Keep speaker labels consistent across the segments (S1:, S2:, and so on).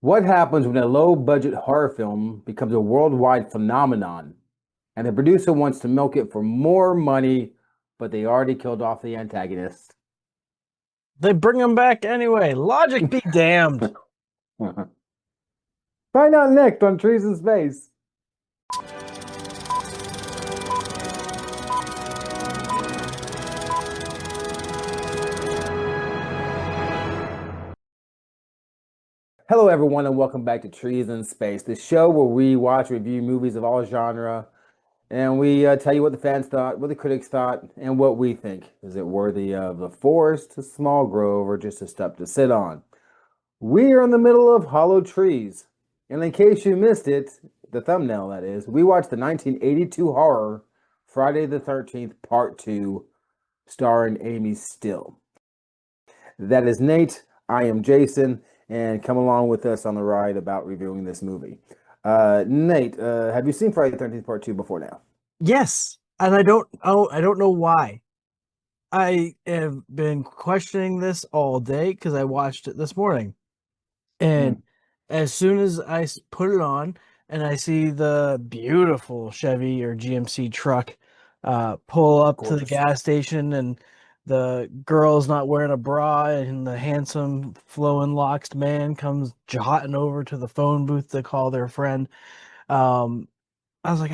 S1: What happens when a low-budget horror film becomes a worldwide phenomenon and the producer wants to milk it for more money, but they already killed off the antagonist?
S2: They bring him back anyway. Logic be damned.
S1: Find out next on Trees in Space. Hello, everyone, and welcome back to Trees in Space, the show where we watch, review movies of all genre, and we tell you what the fans thought, what the critics thought, and what we think. Is it worthy of a forest, a small grove, or just a step to sit on? We are in the middle of hollow trees. And in case you missed it, the thumbnail that is, we watched the 1982 horror Friday the 13th Part 2, starring Amy Still. That is Nate. I am Jason, and come along with us on the ride about reviewing this movie. Nate, have you seen Friday the 13th Part 2 before now?
S2: Yes, and I don't know why. I have been questioning this all day because I watched it this morning.
S1: Mm,
S2: And as soon as I put it on and I see the beautiful Chevy or GMC truck pull up to the
S1: gorgeous.
S2: gas station, and the girl's not wearing a bra, and the handsome flowing locks man comes jotting over to the phone booth to call their friend. Um, I was like,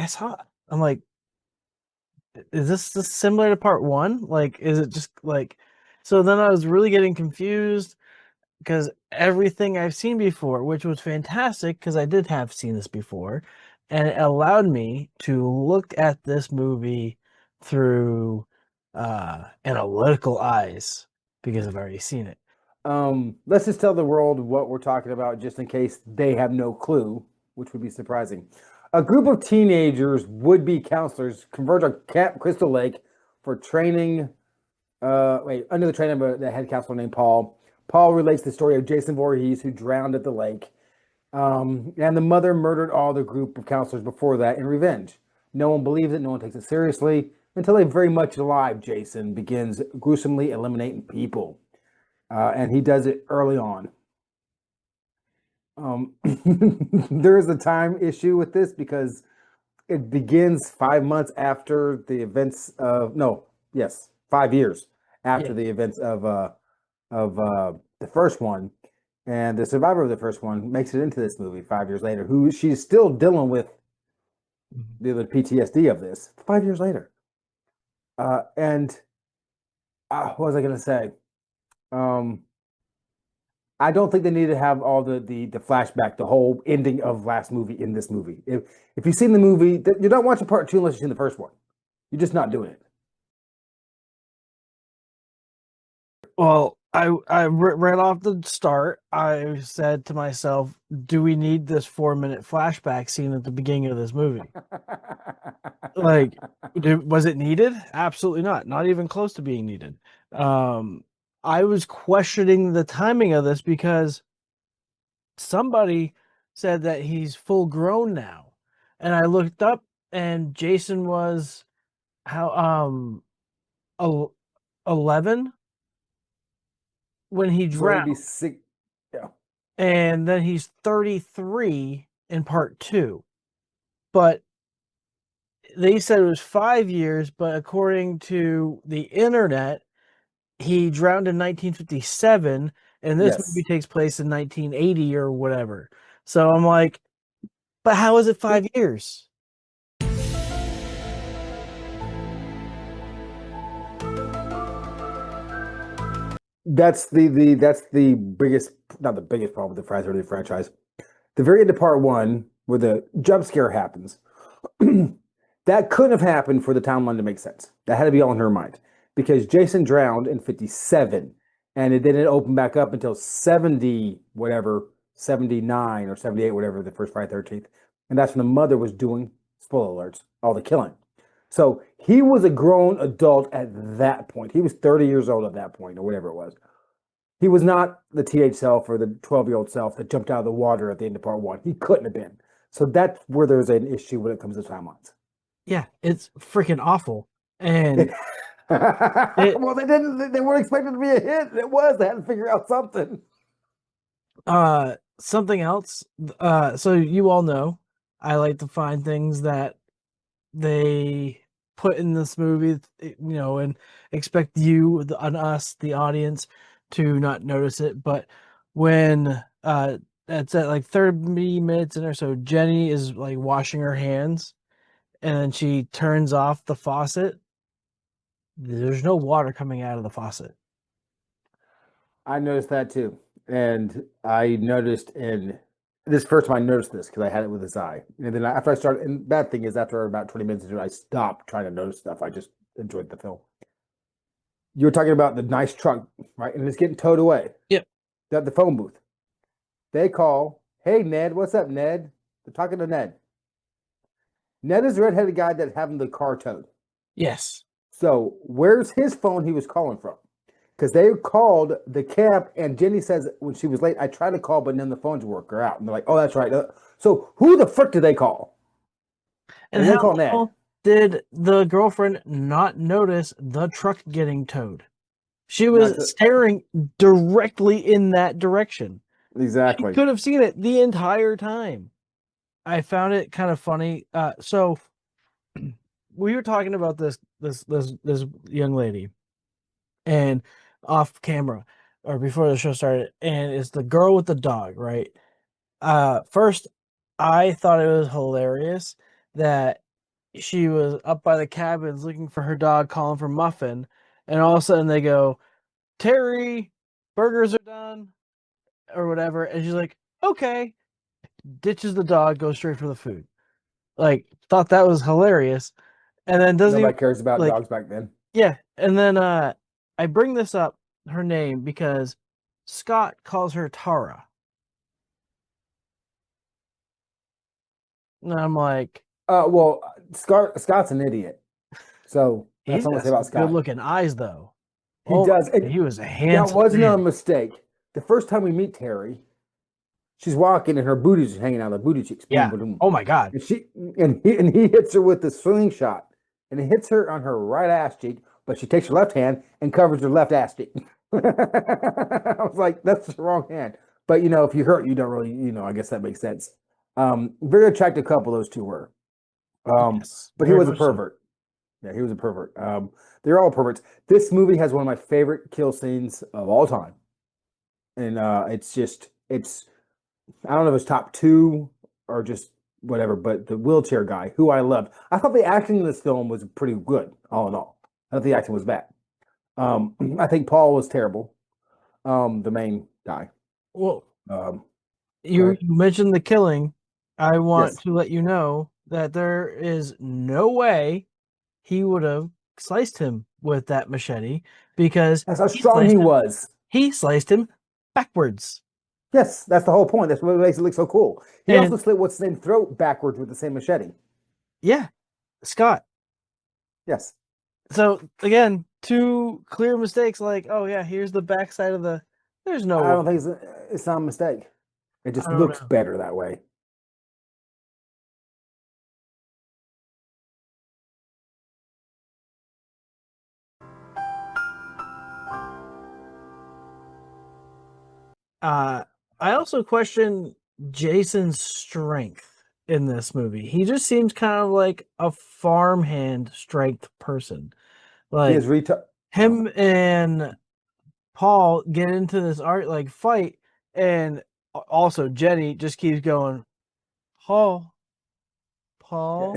S2: I'm like, is this similar to part one? Like, is it just like, so then I was really getting confused because everything I've seen before, which was fantastic because I did have seen this before, and it allowed me to look at this movie through analytical eyes because I've already seen it.
S1: Let's just tell the world what we're talking about just in case they have no clue, which would be surprising. A group of teenagers, would-be counselors, converge on Camp Crystal Lake for training. Under the training of the head counselor named Paul. Paul relates the story of Jason Voorhees, who drowned at the lake. And the mother murdered all the group of counselors before that in revenge. No one believes it, no one takes it seriously, until a very much alive Jason begins gruesomely eliminating people. And he does it early on. There is a time issue with this because it begins 5 months after the events of no, yes, 5 years after
S2: Yeah.
S1: the events of the first one, and the survivor of the first one makes it into this movie 5 years later. Who she's still dealing with
S2: Mhm.
S1: the PTSD of this 5 years later. And what was I going to say? Um, I don't think they need to have all the flashback, the whole ending of last movie in this movie. If you've seen the movie, you're not watching part two unless you've seen the first one. You're just not doing it.
S2: Well, right off the start, I said to myself, "Do we need this 4 minute flashback scene at the beginning of this movie?" Like, was it needed? Absolutely not. Not even close to being needed. Um, I was questioning the timing of this because somebody said that he's full grown now, and I looked up, and Jason was how 11 when he
S1: So it'd
S2: drowned,
S1: be sick. Yeah.
S2: and then he's 33 in part two. But they said it was 5 years, but according to the internet, he drowned in 1957, and this movie
S1: Yes.
S2: takes place in 1980 or whatever. So I'm like, but how is it 5 years?
S1: That's the biggest, not the biggest problem with the Friday the franchise. The very end of part one, where the jump scare happens, that couldn't have happened for the timeline to make sense. That had to be all in her mind because Jason drowned in 57, and it didn't open back up until 70, whatever, 79 or 78, whatever, the first Friday 13th. And that's when the mother was doing, spoiler alerts, all the killing. So he was a grown adult at that point. He was 30 years old at that point, or whatever it was. He was not the teenage self or the 12-year-old self that jumped out of the water at the end of part one. He couldn't have been. So that's where there's an issue when it comes to timelines.
S2: Yeah, it's freaking awful. And it
S1: Well, they didn't. They weren't expecting to be a hit. It was. They had to figure out something.
S2: something else. So you all know I like to find things that they put in this movie, and expect you, on us, the audience, to not notice it. But when it's at like 30 minutes in or so, Jenny is like washing her hands, and then she turns off the faucet. There's no water coming out of the faucet.
S1: I noticed that too. And I noticed in this first time I noticed this because I had it with his eye. And then after I started, and bad thing is after about 20 minutes into it, I stopped trying to notice stuff. I just enjoyed the film. You were talking about the nice truck, right? And it's getting towed away.
S2: Yep.
S1: The phone booth. They call, hey, Ned, what's up, Ned? They're talking to Ned. Ned is the redheaded guy that's having the car towed.
S2: Yes.
S1: So where's his phone he was calling from? Because they called the cab, and Jenny says when she was late, I tried to call, but none of the phones work or out. And they're like, oh, that's right. So who the frick did they call?
S2: And
S1: They
S2: how
S1: call Ned.
S2: did the girlfriend not notice the truck getting towed? She
S1: Not
S2: was
S1: to,
S2: staring directly in that direction. She
S1: exactly.
S2: could have seen it the entire time. I found it kind of funny. So we were talking about this young lady, and off camera or before the show started, and it's the girl with the dog, right? First, I thought it was hilarious that she was up by the cabins looking for her dog, calling for Muffin, and all of a sudden they go, Terry, burgers are done, or whatever, and she's like, okay, ditches the dog, goes straight for the food. Like, thought that was hilarious, and then doesn't even
S1: Nobody cares about
S2: like,
S1: dogs back then.
S2: yeah, and then I bring this up, her name, because Scott calls her Tara, and I'm like,
S1: Well, Scott's an idiot. So that's
S2: he's
S1: all I'm gonna
S2: got
S1: say about
S2: some good
S1: Scott.
S2: looking eyes, though.
S1: He
S2: Oh my
S1: does.
S2: God,
S1: And
S2: he was a
S1: that
S2: handsome
S1: wasn't a
S2: man.
S1: mistake. The first time we meet Terry, she's walking and her booty's hanging out of the booty cheeks. Boom,
S2: Yeah.
S1: boom, boom.
S2: Oh my God.
S1: And he hits her with the slingshot, and it hits her on her right ass cheek, but she takes her left hand and covers her left ass cheek. I was like, that's the wrong hand. But if you hurt, you don't really, I guess that makes sense. Very attractive couple those two were.
S2: Yes,
S1: But he
S2: very
S1: was a
S2: much so.
S1: pervert. Yeah, he was a pervert. They're all perverts. This movie has one of my favorite kill scenes of all time, and it's I don't know if it's top two or just whatever, but the wheelchair guy who I loved. I thought the acting in this film was pretty good, all in all. I thought the acting was bad. I think Paul was terrible. The main guy.
S2: Well,
S1: Um, Go
S2: you
S1: ahead.
S2: mentioned the killing. I want
S1: Yes,
S2: to let you know that there is no way he would have sliced him with that machete, because
S1: that's how strong he was.
S2: he sliced him backwards.
S1: Yes, that's the whole point. That's what makes it look so cool. He also
S2: And
S1: slit what's his name throat backwards with the same machete.
S2: yeah, Scott.
S1: Yes.
S2: So again, two clear mistakes, like, oh yeah, here's the backside of the, there's no
S1: I don't
S2: way.
S1: think it's not a mistake. It
S2: I
S1: just
S2: don't
S1: looks
S2: know.
S1: better that way.
S2: Uh, I also question Jason's strength in this movie. He just seems kind of like a farmhand strength person.
S1: He
S2: Like,
S1: is retard. Oh,
S2: him and Paul get into this art like fight, and also Jenny just keeps going, Paul,
S1: yeah.
S2: Paul,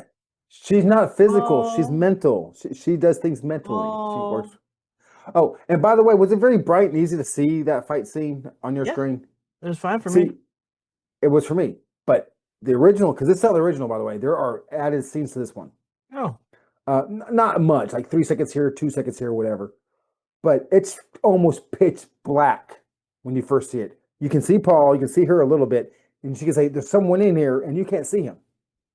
S1: She's not physical. She's
S2: Paul,
S1: mental. She does things mentally. She works.
S2: Paul.
S1: Oh, and by the way, was it very bright and easy to see that fight scene on your
S2: Yeah,
S1: screen?
S2: it was fine for me.
S1: See, it was for me, but the original, because it's not the original, by the way. There are added scenes to this one.
S2: Oh,
S1: Not much, like 3 seconds here, 2 seconds here, whatever. But it's almost pitch black when you first see it. You can see Paul, you can see her a little bit, and she can say, "There's someone in here," and you can't see him.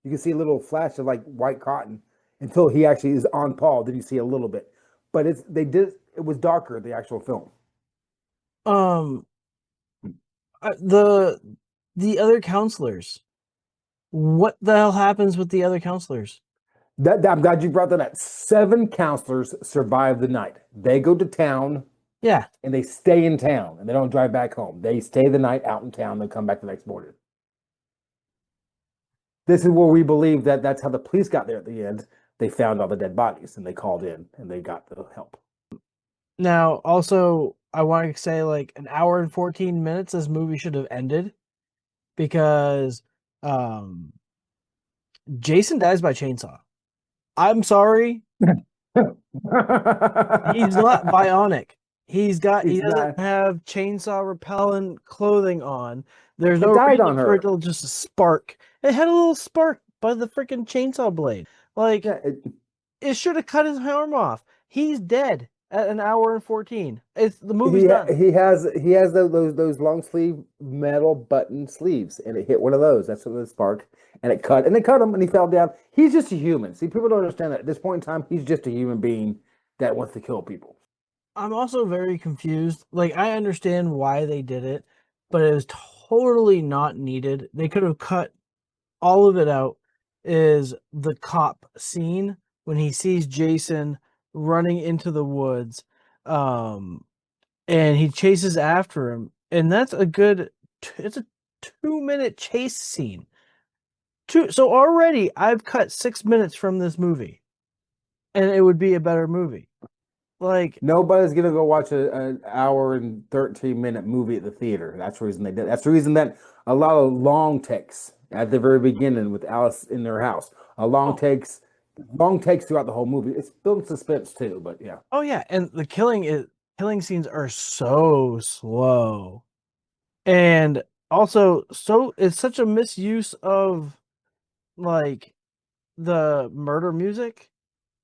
S1: You can see a little flash of like white cotton until he actually is on Paul. Then you see a little bit, but it was darker the actual film.
S2: um, the other counselors. What the hell happens with the other counselors?
S1: I'm glad you brought that up. 7 counselors survive the night. They go to town
S2: Yeah.
S1: and they stay in town and they don't drive back home. They stay the night out in town. They come back the next morning. This is where we believe that that's how the police got there at the end. They found all the dead bodies and they called in and they got the help.
S2: Now, also, I want to say like an hour and 14 minutes this movie should have ended because um Jason dies by chainsaw. I'm sorry. He's not bionic. He
S1: He's
S2: doesn't
S1: not.
S2: have chainsaw repellent clothing on. There's
S1: It
S2: no
S1: died
S2: reason
S1: on
S2: for it
S1: her.
S2: to just spark. It had a little spark by the freaking chainsaw blade. Like
S1: Yeah,
S2: it should have cut his arm off. He's dead at an hour and 14. It's the movie's
S1: he
S2: done.
S1: he has those long sleeve metal button sleeves, and it hit one of those. That's what the spark, and it cut him, and he fell down. He's just a human. See, people don't understand that at this point in time, he's just a human being that wants to kill people.
S2: I'm also very confused. Like I understand why they did it, but it was totally not needed. They could have cut all of it out. Is the cop scene when he sees Jason running into the woods, um, and he chases after him, and that's a good. It's a 2 minute chase scene. So already I've cut 6 minutes from this movie, and it would be a better movie. Like,
S1: Nobody's gonna go watch an hour and 13-minute movie at the theater. That's the reason they did. That's the reason that a lot of long takes at the very beginning with Alice in their house, a
S2: oh,
S1: long takes throughout the whole movie. It's building suspense too, but yeah.
S2: oh yeah, and the killing scenes are so slow. And also so it's such a misuse of like the murder music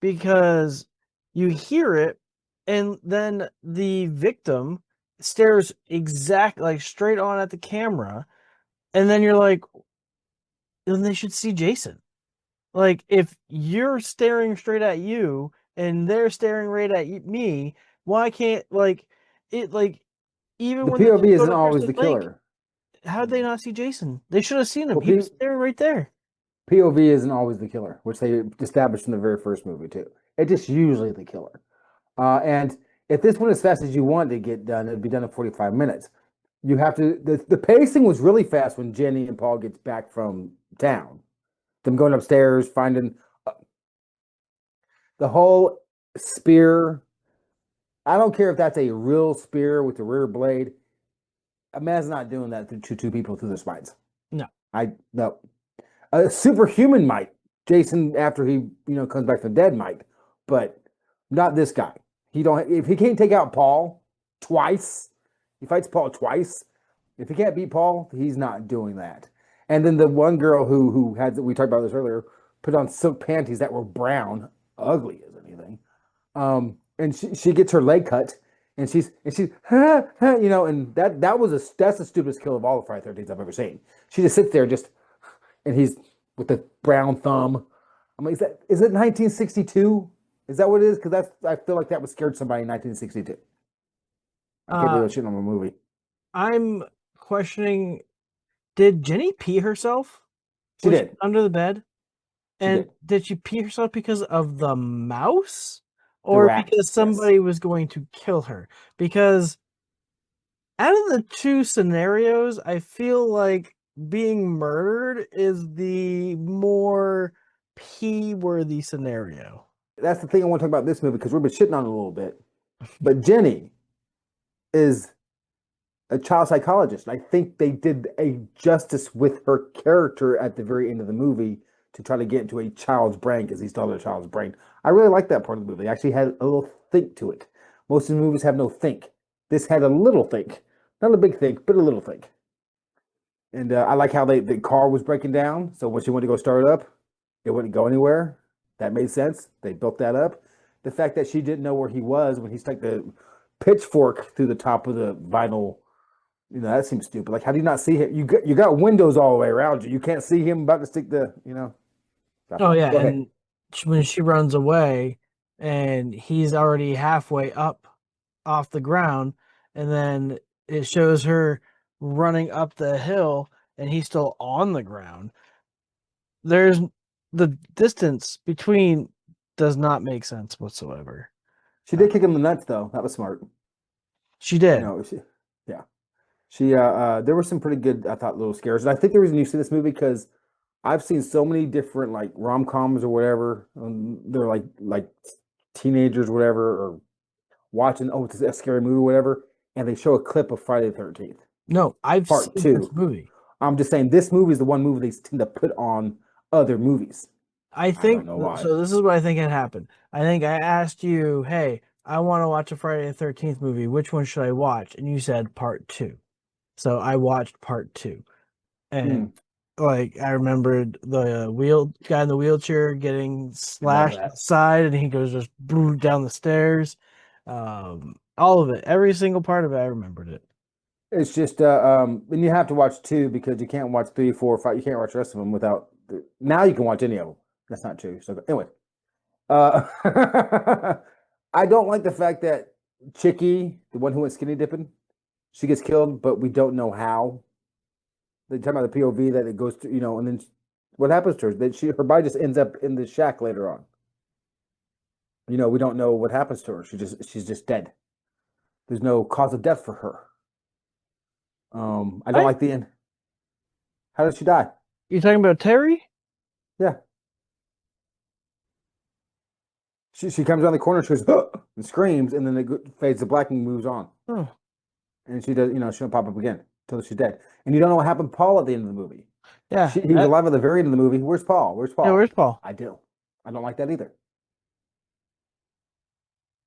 S2: because you hear it and then the victim stares exact like straight on at the camera and then you're like then they should see Jason. Like if you're staring straight at you and they're staring right at me, why can't like it like even
S1: The
S2: when they just
S1: POV
S2: go
S1: isn't
S2: to
S1: always
S2: Crystal
S1: the
S2: Lake,
S1: killer.
S2: how did they not see Jason? They should have seen him.
S1: Well,
S2: He was there right there.
S1: POV isn't always the killer, which they established in the very first movie too. It's just usually the killer. And if this went as fast as you want to get done, it'd be done in 45 minutes. You have to. The pacing was really fast when Jenny and Paul gets back from town. Them going upstairs, finding the whole spear. I don't care if that's a real spear with the rear blade. A man's not doing that to two people through their spines.
S2: No.
S1: I no. A superhuman might. Jason, after he comes back from the dead, might, but not this guy. He don't. If he can't take out Paul twice, he fights Paul twice. If he can't beat Paul, he's not doing that. And then the one girl who had we talked about this earlier put on silk panties that were brown, ugly as anything. And she gets her leg cut, and she's ha, ha, and that's the stupidest kill of all the Friday 13s I've ever seen. She just sits there just and he's with the brown thumb. I'm like, is it 1962? Is that what it is? Because I feel like that would scared somebody in 1962. I can't believe
S2: Uh
S1: that shit on a movie.
S2: I'm questioning did Jenny pee herself?
S1: She
S2: Was she
S1: did.
S2: under the bed?
S1: She
S2: And
S1: did.
S2: did she pee herself because of the mouse?
S1: The
S2: Or
S1: rat.
S2: because
S1: Yes.
S2: somebody was going to kill her? Because out of the two scenarios, I feel like being murdered is the more pee worthy scenario.
S1: That's the thing I want to talk about this movie because we've been shitting on it a little bit. But Jenny is a child psychologist. I think they did a justice with her character at the very end of the movie to try to get into a child's brain because he's still a child's brain. I really like that part of the movie. It actually had a little think to it. Most of the movies have no think. This had a little think, not a big think, but a little think. And I like how the car was breaking down. So when she went to go start it up, it wouldn't go anywhere. That made sense. They built that up. The fact that she didn't know where he was when he stuck the pitchfork through the top of the vinyl, that seems stupid. Like, how do you not see him? You got windows all the way around you. You can't see him about to stick the. So,
S2: Oh yeah,
S1: go ahead.
S2: and when she runs away and he's already halfway up off the ground and then it shows her running up the hill and he's still on the ground. There's the distance between does not make sense whatsoever.
S1: She
S2: Uh,
S1: did kick him in the nuts though. That was smart.
S2: She did.
S1: No, yeah. There were some pretty good, I thought, little scares. And I think the reason you see this movie because I've seen so many different like rom-coms or whatever. They're like teenagers or whatever, or watching, oh, it's a scary movie or whatever, and they show a clip of Friday the 13th,
S2: No, I've
S1: part
S2: seen this
S1: two.
S2: movie.
S1: I'm just saying this movie is the one movie they tend to put on other movies.
S2: I
S1: I don't
S2: think
S1: know why.
S2: so. This is what I think had happened. I think I asked you, "Hey, I want to watch a Friday the 13th movie. Which one should I watch?" And you said part two. So I watched part two, and
S1: Hmm,
S2: like I remembered the wheel guy in the wheelchair getting
S1: I love
S2: slashed in the
S1: that.
S2: side, and he goes just boom down the stairs. All of it, every single part of it, I remembered it.
S1: It's just and you have to watch two because you can't watch three, four, five. You can't watch the rest of them without. Now you can watch any of them. That's not true. So anyway, uh, I don't like the fact that Chicky, the one who went skinny dipping, she gets killed, but we don't know how. They talk about the POV that it goes to, and then what happens to her? That her body just ends up in the shack later on. We don't know what happens to her. She's just dead. There's no cause of death for her. I don't
S2: What?
S1: like the end. How did she die?
S2: You talking about Terry?
S1: Yeah, she comes around the corner, she goes and screams, and then it fades to black and moves on.
S2: Oh,
S1: And she does, she don't pop up again until she's dead. And you don't know what happened to Paul at the end of the movie.
S2: yeah.
S1: He was alive at the very end of the movie. Where's Paul? Where's
S2: Yeah,
S1: Paul?
S2: where's Paul?
S1: I do. I don't like that either.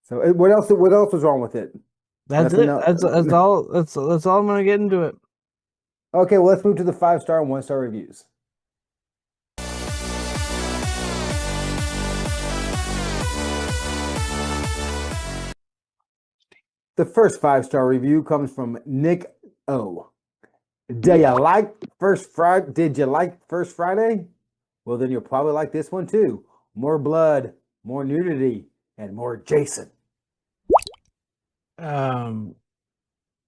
S1: So what else? What else was wrong with it?
S2: That's
S1: Nothing
S2: it.
S1: else.
S2: That's all. That's all I'm gonna get into it.
S1: Okay, well let's move to the 5-star and 1-star reviews. The first 5-star review comes from Nick O. Do you like First Friday? Did you like First Friday? Well, then you'll probably like this one too. More blood, more nudity, and more Jason.
S2: Um,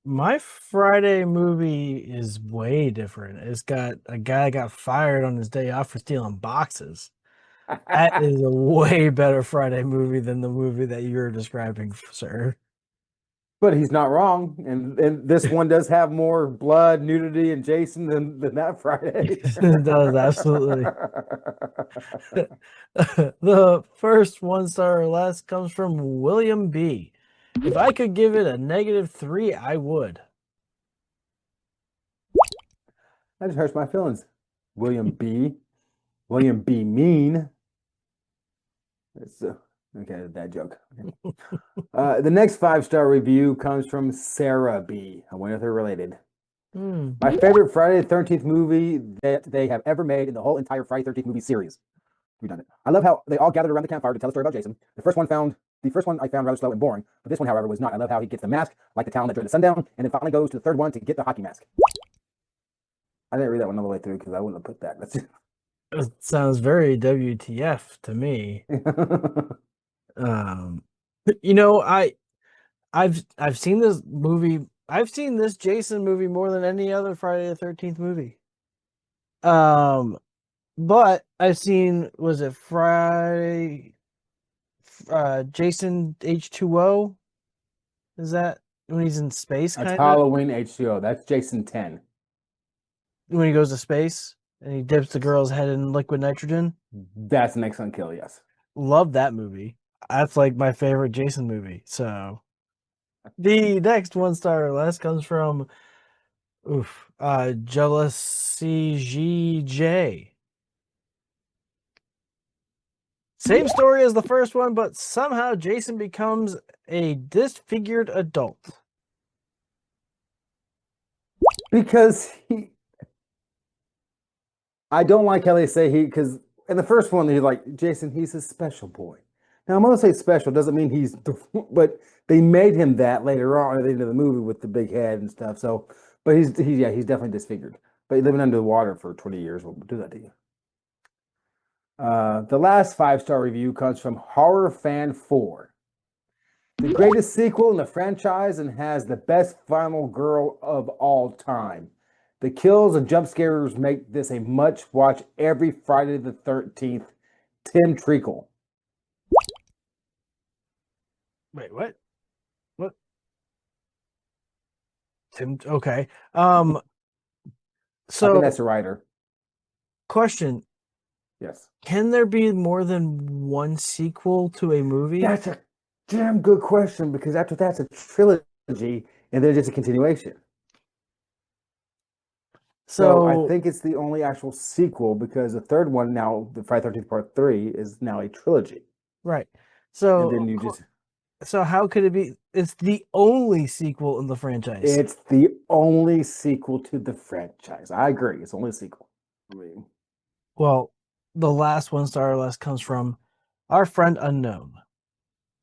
S2: my Friday movie is way different. It's got a guy got fired on his day off for stealing boxes. That is a way better Friday movie than the movie that you're describing, sir.
S1: But he's not wrong, and this one does have more blood, nudity, and Jason than that Friday.
S2: It does absolutely. The first 1 star or less comes from William B. If I could give it a -3, I would.
S1: That just hurts my feelings. William B. William B. Mean. It's okay, that joke. Okay. The next 5-star review comes from Sarah B. I wonder if they're related. My favorite Friday the 13th movie that they have ever made in the whole entire Friday the 13th movie series. Redundant. I love how they all gathered around the campfire to tell a story about Jason. The first one I found rather slow and boring, but this one, however, was not. I love how he gets the mask, like the town that dreaded sundown, and then finally goes to the third one to get the hockey mask. I didn't read that one all the way through because I wouldn't have put that. That's
S2: It sounds very WTF to me. Um, you know, I've seen this movie. I've seen this Jason movie more than any other Friday the 13th movie. But I've seen, was it Friday Jason H2O? Is that when he's in space
S1: That's
S2: kind of?
S1: Halloween H2O. That's Jason 10.
S2: When he goes to space and he dips the girl's head in liquid nitrogen?
S1: That's an excellent kill, yes.
S2: Love that movie. That's like my favorite Jason movie. So the next 1 star or less comes from Jealousy GJ. Same story as the first one, but somehow Jason becomes a disfigured adult.
S1: Because I don't like how they say because in the first one, he's like, Jason, he's a special boy. Now, I'm going to say special doesn't mean but they made him that later on at the end of the movie with the big head and stuff. So, but he's definitely disfigured. But living under the water for 20 years will do that to you. The last 5-star review comes from Horror Fan 4. The greatest sequel in the franchise and has the best final girl of all time. The kills and jump scares make this a much watch every Friday the 13th. Tim Treacle.
S2: Wait, what? What? Okay.
S1: I think
S2: So
S1: that's the writer.
S2: question,
S1: Yes.
S2: can there be more than one sequel to a movie?
S1: That's a damn good question because after that's a trilogy and then just a continuation. So I
S2: So,
S1: think it's the only actual sequel because the third one now, the Friday 13th Part 3, is now a trilogy.
S2: right.
S1: And
S2: So,
S1: then you just,
S2: so how could it be? It's the only sequel in the franchise.
S1: it's the only sequel to the franchise. I agree. It's the only sequel. I mean,
S2: Well, the last one star or less comes from our friend Unknown.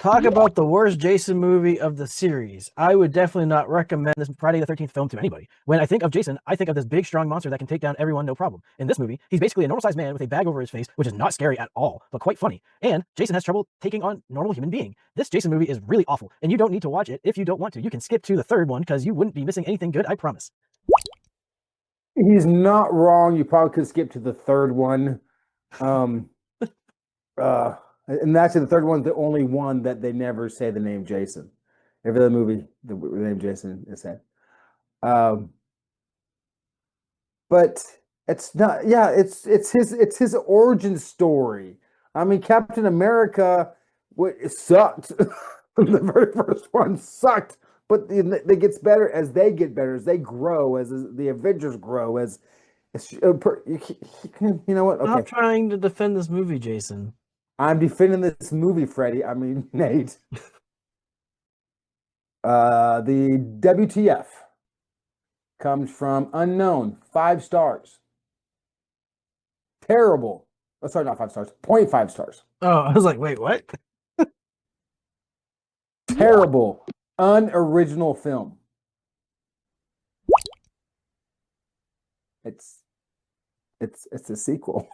S2: Talk about the worst Jason movie of the series. I would definitely not recommend this Friday the 13th film to anybody. When I think of Jason, I think of this big, strong monster that can take down everyone no problem. In this movie, he's basically a normal sized man with a bag over his face, which is not scary at all, but quite funny. And Jason has trouble taking on normal human being. This Jason movie is really awful, and you don't need to watch it if you don't want to. You can skip to the third one because you wouldn't be missing anything good, I promise.
S1: he's not wrong. You probably could skip to the third one. Um, uh, and actually, the third one's the only one that they never say the name Jason. Every other movie, the name Jason is said. Um, but it's not. Yeah, it's his origin story. I mean, Captain America, what it sucked. The very first one sucked, but it gets better as they get better, as they grow, as the Avengers grow, you know what?
S2: Stop
S1: Okay,
S2: trying to defend this movie, Jason.
S1: I'm defending this movie, Freddie. I mean, Nate. The WTF comes from unknown, 5 stars. Terrible. Oh, sorry, not 5 stars. 0.5 stars.
S2: Oh, I was like, wait, what?
S1: Terrible. Unoriginal film. It's it's a sequel.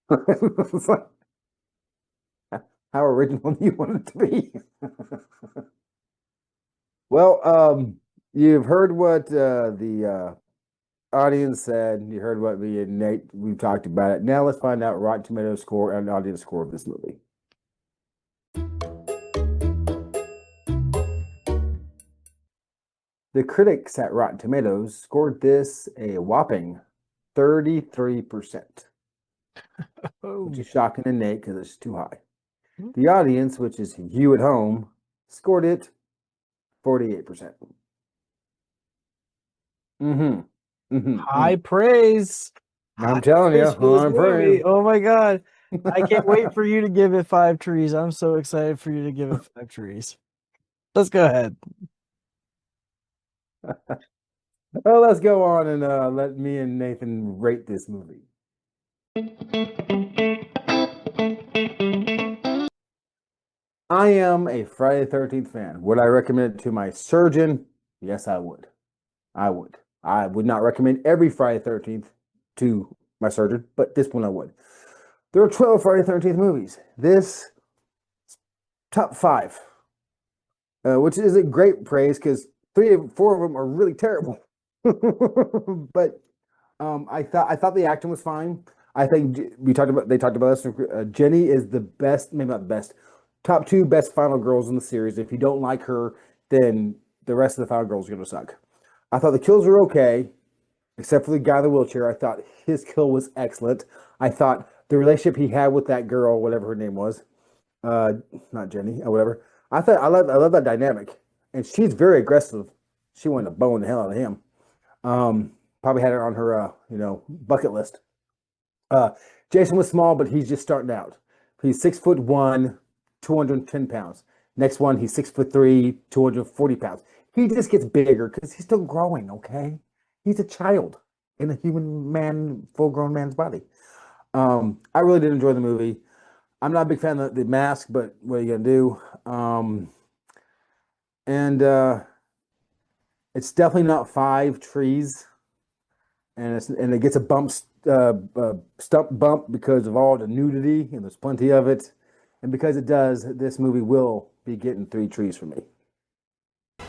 S1: It's like, how original do you want it to be? Well, you've heard what the audience said. You heard what me and Nate we've talked about it. Now let's find out Rotten Tomatoes score and audience score of this movie. The critics at Rotten Tomatoes scored this a whopping 33%, which
S2: Oh.
S1: is shocking to Nate because it's too high. The audience, which is you at home, scored it 48%. Mm-hmm.
S2: High praise.
S1: I'm
S2: High
S1: telling you,
S2: praise for this
S1: I'm
S2: movie.
S1: praying.
S2: Oh my god. I can't wait for you to give it 5 trees. I'm so excited for you to give it 5 trees. Let's go ahead.
S1: Well, let's go on and let me and Nathan rate this movie. I am a Friday the 13th fan. Would I recommend it to my surgeon? Yes, I would. I would. I would not recommend every Friday the 13th to my surgeon, but this one I would. There are 12 Friday the 13th movies. This top five, which is a great praise because 4 of them are really terrible. But I thought the acting was fine. I think they talked about this. Jenny is the best, maybe not the best, top 2 best final girls in the series. If you don't like her, then the rest of the final girls are gonna suck. I thought the kills were okay, except for the guy in the wheelchair. I thought his kill was excellent. I thought the relationship he had with that girl, whatever her name was, uh, not Jenny or whatever. I love that dynamic, and she's very aggressive. She wanted to bone the hell out of him. Probably had it on her bucket list. Uh, Jason was small, but he's just starting out. He's 6'1", 210 pounds. Next one, he's 6'3", 240 pounds. He just gets bigger because he's still growing. Okay, he's a child in a human man, full-grown man's body. I really did enjoy the movie. I'm not a big fan of the mask, but what are you gonna do? And it's definitely not 5 trees, and it gets a stump bump because of all the nudity, and there's plenty of it. And because it does, this movie will be getting 3 trees from me.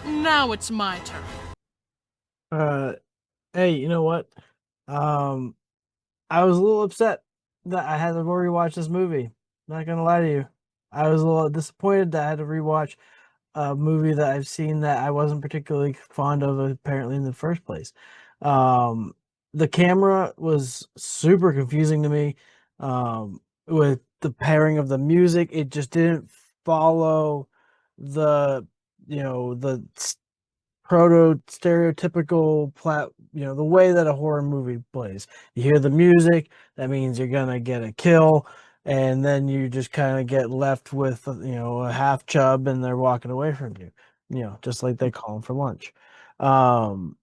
S3: Now it's my turn.
S2: Uh, hey, you know what? Um, I was a little upset that I had to rewatch this movie. Not gonna lie to you. I was a little disappointed that I had to rewatch a movie that I've seen that I wasn't particularly fond of apparently in the first place. Um, the camera was super confusing to me. With the pairing of the music, it just didn't follow the the proto stereotypical the way that a horror movie plays. You hear the music, that means you're gonna get a kill, and then you just kind of get left with a half chub and they're walking away from you, just like they call them for lunch. um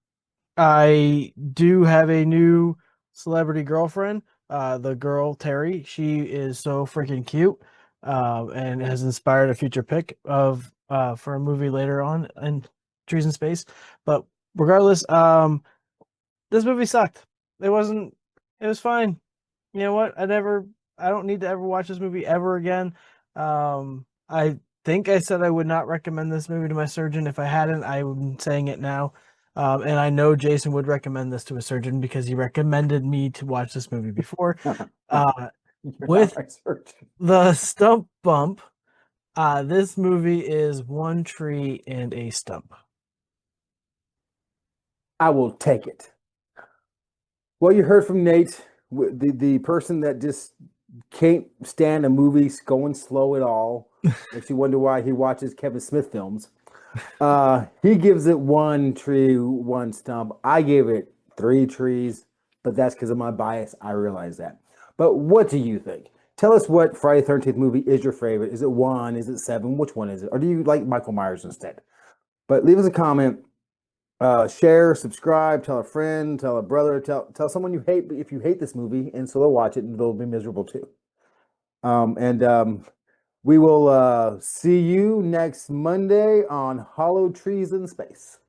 S2: I do have a new celebrity girlfriend. The girl Terry, she is so freaking cute, and has inspired a future pick of for a movie later on in Trees in Space. But regardless, this movie sucked. It wasn't. It was fine. You know what? I don't need to ever watch this movie ever again. I think I said I would not recommend this movie to my surgeon. If I hadn't, I'm saying it now. And I know Jason would recommend this to a surgeon because he recommended me to watch this movie before. Uh,
S1: You're not
S2: with
S1: my surgeon.
S2: the stump bump, this movie is one tree and a stump.
S1: I will take it. Well, you heard from Nate, the person that just can't stand a movie going slow at all. Makes you wonder why he watches Kevin Smith films. He gives it one tree, one stump. I gave it 3 trees, but that's because of my bias. I realize that. But what do you think? Tell us what Friday the 13th movie is your favorite. Is it 1? Is it 7? Which one is it? Or do you like Michael Myers instead? But leave us a comment. Share, subscribe, tell a friend, tell a brother, tell someone you hate if you hate this movie, and so they'll watch it and they'll be miserable too. And we will see you next Monday on Hollow Trees in Space.